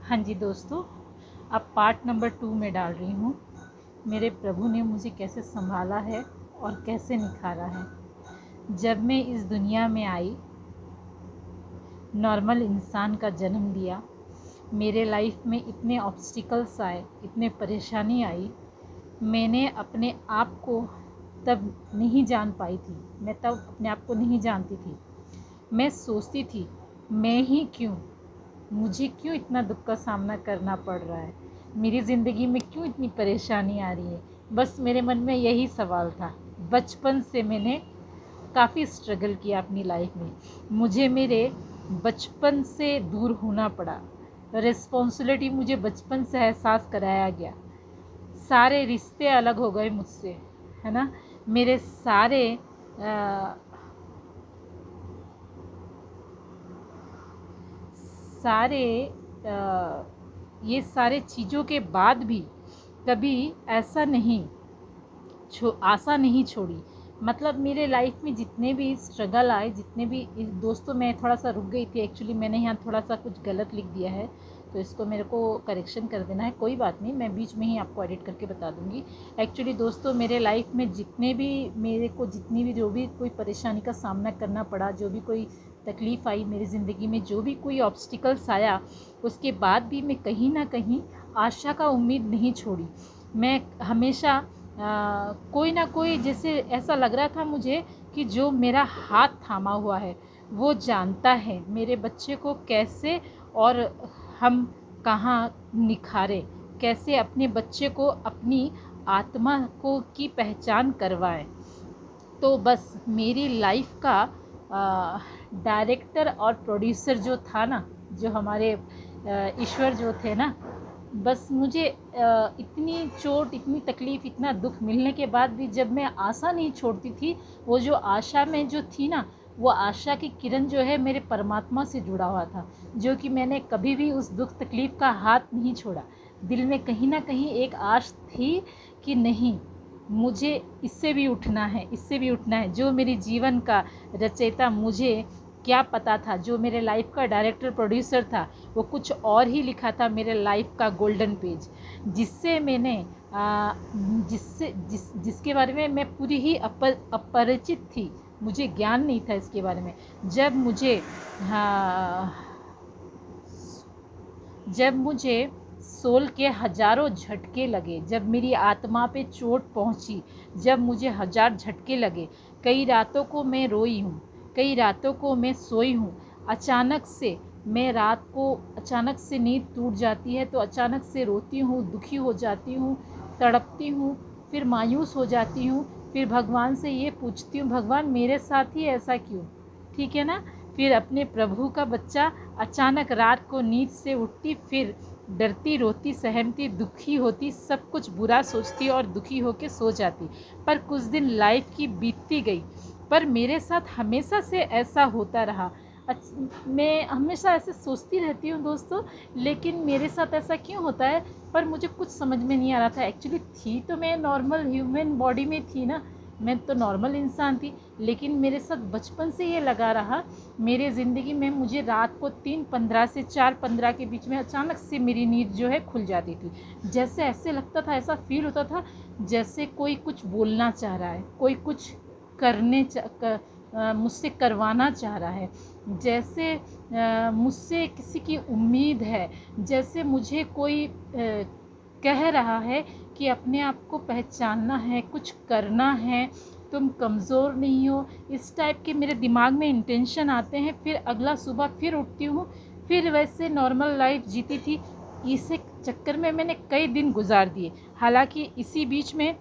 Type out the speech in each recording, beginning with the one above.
हाँ जी दोस्तों, अब पार्ट नंबर 2 में डाल रही हूँ। मेरे प्रभु ने मुझे कैसे संभाला है और कैसे निखारा है। जब मैं इस दुनिया में आई, नॉर्मल इंसान का जन्म लिया, मेरे लाइफ में इतने ऑब्स्टिकल्स आए, इतने परेशानी आई। मैंने अपने आप को तब नहीं जान पाई थी। मैं तब अपने आप को नहीं जानती थी। मैं सोचती थी, मैं ही क्यों, मुझे क्यों इतना दुख का सामना करना पड़ रहा है, मेरी ज़िंदगी में क्यों इतनी परेशानी आ रही है। बस मेरे मन में यही सवाल था। बचपन से मैंने काफ़ी स्ट्रगल किया अपनी लाइफ में। मुझे मेरे बचपन से दूर होना पड़ा। रिस्पॉन्सिबिलिटी मुझे बचपन से एहसास कराया गया। सारे रिश्ते अलग हो गए मुझसे, है ना। मेरे सारे ये सारे चीज़ों के बाद भी कभी ऐसा नहीं आशा नहीं छोड़ी। मतलब मेरे लाइफ में जितने भी स्ट्रगल आए, जितने भी दोस्तों, मैं थोड़ा सा रुक गई थी एक्चुअली। मैंने यहाँ थोड़ा सा कुछ गलत लिख दिया है, तो इसको मेरे को करेक्शन कर देना है। कोई बात नहीं, मैं बीच में ही आपको एडिट करके बता दूँगी। एक्चुअली दोस्तों, मेरे लाइफ में जितने भी मेरे को जितनी भी जो भी कोई परेशानी का सामना करना पड़ा, जो भी कोई तकलीफ़ आई मेरी ज़िंदगी में, जो भी कोई ऑब्स्टिकल्स आया, उसके बाद भी मैं कहीं ना कहीं आशा का उम्मीद नहीं छोड़ी। मैं हमेशा कोई ना कोई, जैसे ऐसा लग रहा था मुझे कि जो मेरा हाथ थामा हुआ है वो जानता है मेरे बच्चे को कैसे और हम कहाँ निखारें, कैसे अपने बच्चे को अपनी आत्मा को की पहचान करवाएं। तो बस मेरी लाइफ का डायरेक्टर और प्रोड्यूसर जो था ना, जो हमारे ईश्वर जो थे ना, बस मुझे इतनी चोट, इतनी तकलीफ़, इतना दुख मिलने के बाद भी जब मैं आशा नहीं छोड़ती थी, वो जो आशा में जो थी ना, वो आशा की किरण जो है मेरे परमात्मा से जुड़ा हुआ था, जो कि मैंने कभी भी उस दुख तकलीफ़ का हाथ नहीं छोड़ा। दिल में कहीं ना कहीं एक आश थी कि नहीं, मुझे इससे भी उठना है, इससे भी उठना है। जो मेरी जीवन का रचयिता, मुझे क्या पता था, जो मेरे लाइफ का डायरेक्टर प्रोड्यूसर था, वो कुछ और ही लिखा था मेरे लाइफ का गोल्डन पेज, जिससे मैंने जिसके बारे में मैं पूरी ही अपरिचित थी। मुझे ज्ञान नहीं था इसके बारे में। जब मुझे सोल के हजारों झटके लगे, जब मेरी आत्मा पे चोट पहुंची, जब मुझे हजार झटके लगे, कई रातों को मैं रोई हूँ, कई रातों को मैं सोई हूँ। अचानक से मैं रात को, अचानक से नींद टूट जाती है तो अचानक से रोती हूँ, दुखी हो जाती हूँ, तड़पती हूँ, फिर मायूस हो जाती हूँ। फिर भगवान से ये पूछती हूँ, भगवान मेरे साथ ही ऐसा क्यों, ठीक है ना। फिर अपने प्रभु का बच्चा अचानक रात को नींद से उठती, फिर डरती, रोती, सहमती, दुखी होती, सब कुछ बुरा सोचती और दुखी होकर सो जाती। पर कुछ दिन लाइफ की बीतती गई, पर मेरे साथ हमेशा से ऐसा होता रहा। मैं हमेशा ऐसे सोचती रहती हूँ दोस्तों, लेकिन मेरे साथ ऐसा क्यों होता है, पर मुझे कुछ समझ में नहीं आ रहा था। एक्चुअली थी तो मैं नॉर्मल ह्यूमन बॉडी में थी ना, मैं तो नॉर्मल इंसान थी, लेकिन मेरे साथ बचपन से ये लगा रहा। मेरे ज़िंदगी में मुझे रात को 3:15 से 4:15 के बीच में अचानक से मेरी नींद जो है खुल जाती थी। जैसे ऐसे लगता था, ऐसा फील होता था जैसे कोई कुछ बोलना चाह रहा है, कोई कुछ मुझसे करवाना चाह रहा है, जैसे मुझसे किसी की उम्मीद है, जैसे मुझे कोई कह रहा है कि अपने आप को पहचानना है, कुछ करना है, तुम कमज़ोर नहीं हो। इस टाइप के मेरे दिमाग में इंटेंशन आते हैं। फिर अगला सुबह फिर उठती हूँ, फिर वैसे नॉर्मल लाइफ जीती थी। इसी चक्कर में मैंने कई दिन गुजार दिए। हालांकि इसी बीच में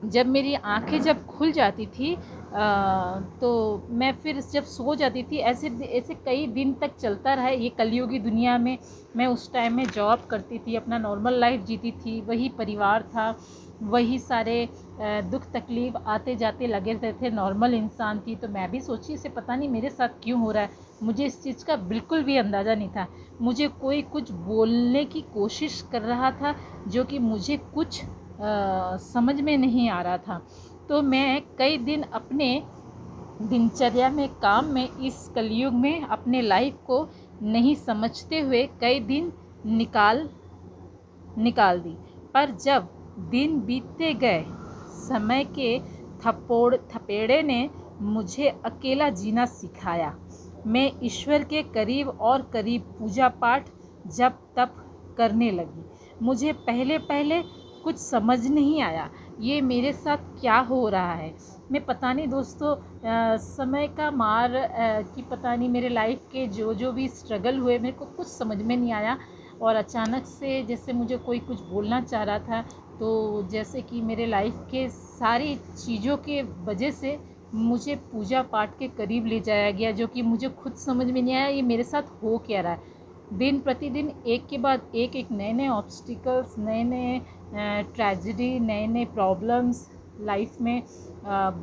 जब मेरी आंखें जब खुल जाती थी, तो मैं फिर जब सो जाती थी, ऐसे ऐसे कई दिन तक चलता रहा ये कलयुगी दुनिया में। मैं उस टाइम में जॉब करती थी, अपना नॉर्मल लाइफ जीती थी, वही परिवार था, वही सारे दुख तकलीफ़ आते जाते लगे रहते थे, नॉर्मल इंसान थी। तो मैं भी सोची, इसे पता नहीं मेरे साथ क्यों हो रहा है। मुझे इस चीज़ का बिल्कुल भी अंदाज़ा नहीं था। मुझे कोई कुछ बोलने की कोशिश कर रहा था, जो कि मुझे कुछ समझ में नहीं आ रहा था। तो मैं कई दिन अपने दिनचर्या में, काम में, इस कलयुग में अपने लाइफ को नहीं समझते हुए कई दिन निकाल निकाल दी। पर जब दिन बीतते गए, समय के थपेड़े ने मुझे अकेला जीना सिखाया। मैं ईश्वर के करीब और करीब पूजा पाठ जप तप करने लगी। मुझे पहले पहले कुछ समझ नहीं आया, ये मेरे साथ क्या हो रहा है। मैं पता नहीं दोस्तों, समय का मार कि पता नहीं मेरे लाइफ के जो जो भी स्ट्रगल हुए मेरे को कुछ समझ में नहीं आया। और अचानक से जैसे मुझे कोई कुछ बोलना चाह रहा था, तो जैसे कि मेरे लाइफ के सारी चीज़ों के वजह से मुझे पूजा पाठ के करीब ले जाया गया, जो कि मुझे खुद समझ में नहीं आया ये मेरे साथ हो क्या रहा है। दिन प्रतिदिन एक के बाद एक नए नए ऑब्स्टिकल्स, नए नए ट्रेजेडी, नए नए प्रॉब्लम्स लाइफ में,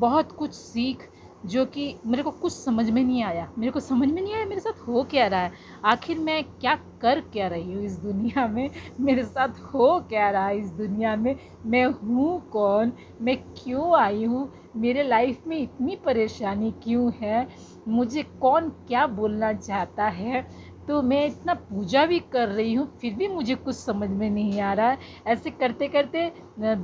बहुत कुछ सीख, जो कि मेरे को कुछ समझ में नहीं आया। मेरे को समझ में नहीं आया मेरे साथ हो क्या रहा है, आखिर मैं क्या कर क्या रही हूँ इस दुनिया में, मेरे साथ हो क्या रहा है इस दुनिया में, मैं हूँ कौन, मैं क्यों आई हूँ, मेरे लाइफ में इतनी परेशानी क्यों है, मुझे कौन क्या बोलना चाहता है। तो मैं इतना पूजा भी कर रही हूँ फिर भी मुझे कुछ समझ में नहीं आ रहा है। ऐसे करते करते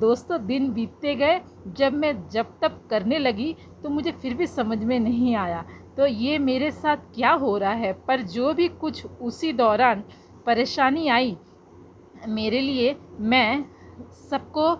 दोस्तों दिन बीतते गए। जब मैं जब तप करने लगी तो मुझे फिर भी समझ में नहीं आया तो ये मेरे साथ क्या हो रहा है। पर जो भी कुछ उसी दौरान परेशानी आई मेरे लिए, मैं सबको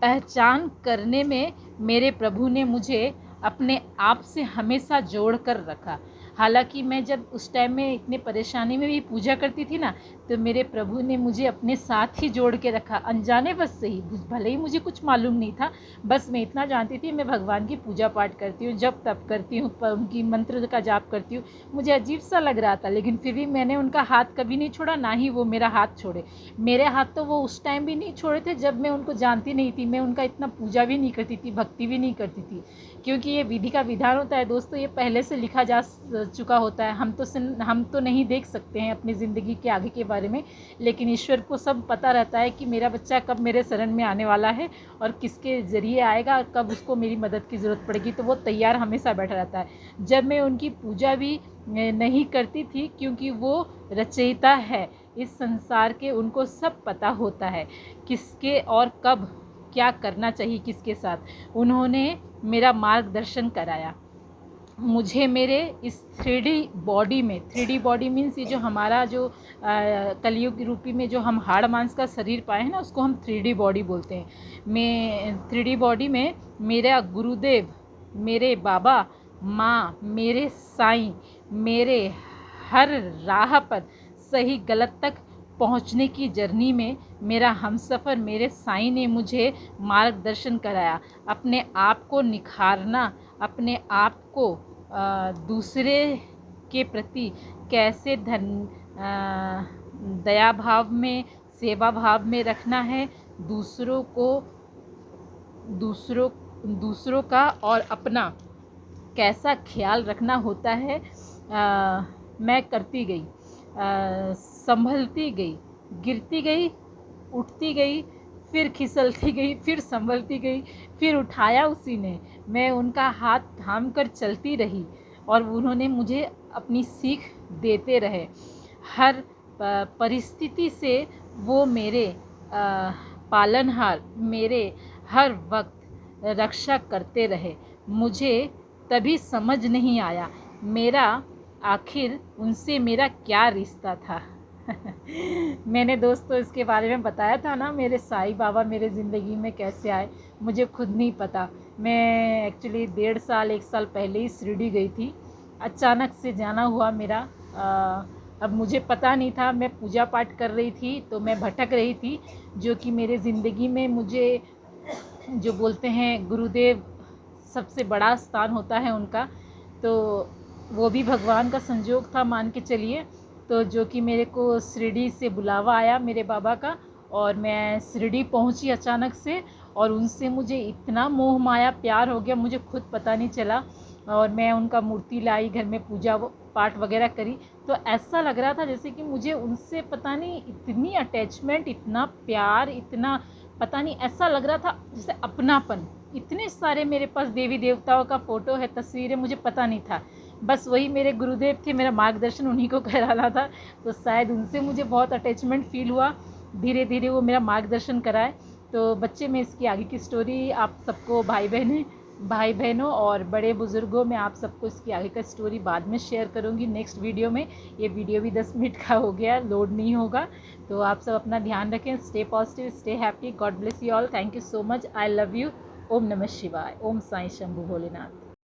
पहचान करने में मेरे प्रभु ने मुझे अपने आप से हमेशा जोड़ कर रखा। हालांकि मैं जब उस टाइम में इतने परेशानी में भी पूजा करती थी ना, तो मेरे प्रभु ने मुझे अपने साथ ही जोड़ के रखा, अनजाने बस से ही। भले ही मुझे कुछ मालूम नहीं था, बस मैं इतना जानती थी मैं भगवान की पूजा पाठ करती हूँ, जब तप करती हूँ, उनकी मंत्र का जाप करती हूँ। मुझे अजीब सा लग रहा था, लेकिन फिर भी मैंने उनका हाथ कभी नहीं छोड़ा, ना ही वो मेरा हाथ छोड़े। मेरे हाथ तो वो उस टाइम भी नहीं छोड़े थे जब मैं उनको जानती नहीं थी, मैं उनका इतना पूजा भी नहीं करती थी, भक्ति भी नहीं करती थी। क्योंकि ये विधि का विधान होता है दोस्तों, ये पहले से लिखा जा चुका होता है। हम तो नहीं देख सकते हैं अपनी ज़िंदगी के आगे के बारे में, लेकिन ईश्वर को सब पता रहता है कि मेरा बच्चा कब मेरे शरण में आने वाला है और किसके ज़रिए आएगा और कब उसको मेरी मदद की ज़रूरत पड़ेगी। तो वो तैयार हमेशा बैठा रहता है। जब मैं उनकी पूजा भी नहीं करती थी, क्योंकि वो रचयिता है इस संसार के, उनको सब पता होता है किसके और कब क्या करना चाहिए किसके साथ। उन्होंने मेरा मार्गदर्शन कराया। मुझे मेरे इस 3D बॉडी में, 3D बॉडी मीन्स ये जो हमारा जो कलयुग रूपी में जो हम हाड़ मांस का शरीर पाए हैं ना, उसको हम 3D बॉडी बोलते हैं। मैं 3D बॉडी में मेरा गुरुदेव, मेरे बाबा, माँ, मेरे साईं, मेरे हर राह पर सही गलत तक पहुंचने की जर्नी में मेरा हमसफ़र मेरे साईं ने मुझे मार्गदर्शन कराया। अपने आप को निखारना, अपने आप को दूसरे के प्रति कैसे दया भाव में, सेवा भाव में रखना है, दूसरों को, दूसरों का और अपना कैसा ख्याल रखना होता है। मैं करती गई, संभलती गई, गिरती गई, उठती गई, फिर खिसलती गई, फिर संभलती गई, फिर उठाया उसी ने। मैं उनका हाथ थाम कर चलती रही और उन्होंने मुझे अपनी सीख देते रहे। हर परिस्थिति से वो मेरे पालनहार, मेरे हर वक्त रक्षा करते रहे। मुझे तभी समझ नहीं आया मेरा आखिर उनसे मेरा क्या रिश्ता था। मैंने दोस्तों इसके बारे में बताया था ना, मेरे साईं बाबा मेरे ज़िंदगी में कैसे आए, मुझे खुद नहीं पता। मैं एक्चुअली 1.5 साल 1 साल पहले ही शिरडी गई थी। अचानक से जाना हुआ मेरा। अब मुझे पता नहीं था, मैं पूजा पाठ कर रही थी तो मैं भटक रही थी, जो कि मेरे ज़िंदगी में मुझे जो बोलते हैं गुरुदेव सबसे बड़ा स्थान होता है उनका, तो वो भी भगवान का संजोग था मान के चलिए। तो जो कि मेरे को शिरडी से बुलावा आया मेरे बाबा का, और मैं शिरडी पहुंची अचानक से, और उनसे मुझे इतना मोह माया प्यार हो गया मुझे खुद पता नहीं चला। और मैं उनका मूर्ति लाई, घर में पूजा पाठ वगैरह करी, तो ऐसा लग रहा था जैसे कि मुझे उनसे पता नहीं इतनी अटैचमेंट, इतना प्यार, इतना पता नहीं, ऐसा लग रहा था जैसे अपनापन। इतने सारे मेरे पास देवी देवताओं का फ़ोटो है, तस्वीरें, मुझे पता नहीं था बस वही मेरे गुरुदेव थे, मेरा मार्गदर्शन उन्हीं को कराना था, तो शायद उनसे मुझे बहुत अटैचमेंट फ़ील हुआ। धीरे धीरे वो मेरा मार्गदर्शन कराए। तो बच्चे, मैं इसकी आगे की स्टोरी आप सबको, भाई बहनों और बड़े बुज़ुर्गों में आप सबको इसकी आगे का स्टोरी बाद में शेयर करूँगी नेक्स्ट वीडियो में। ये वीडियो भी 10 मिनट का हो गया, लोड नहीं होगा। तो आप सब अपना ध्यान रखें, stay positive, stay happy, God bless you all, thank you so much, I love you. ओम नमः शिवाय, ओम साईं शंभू भोलेनाथ।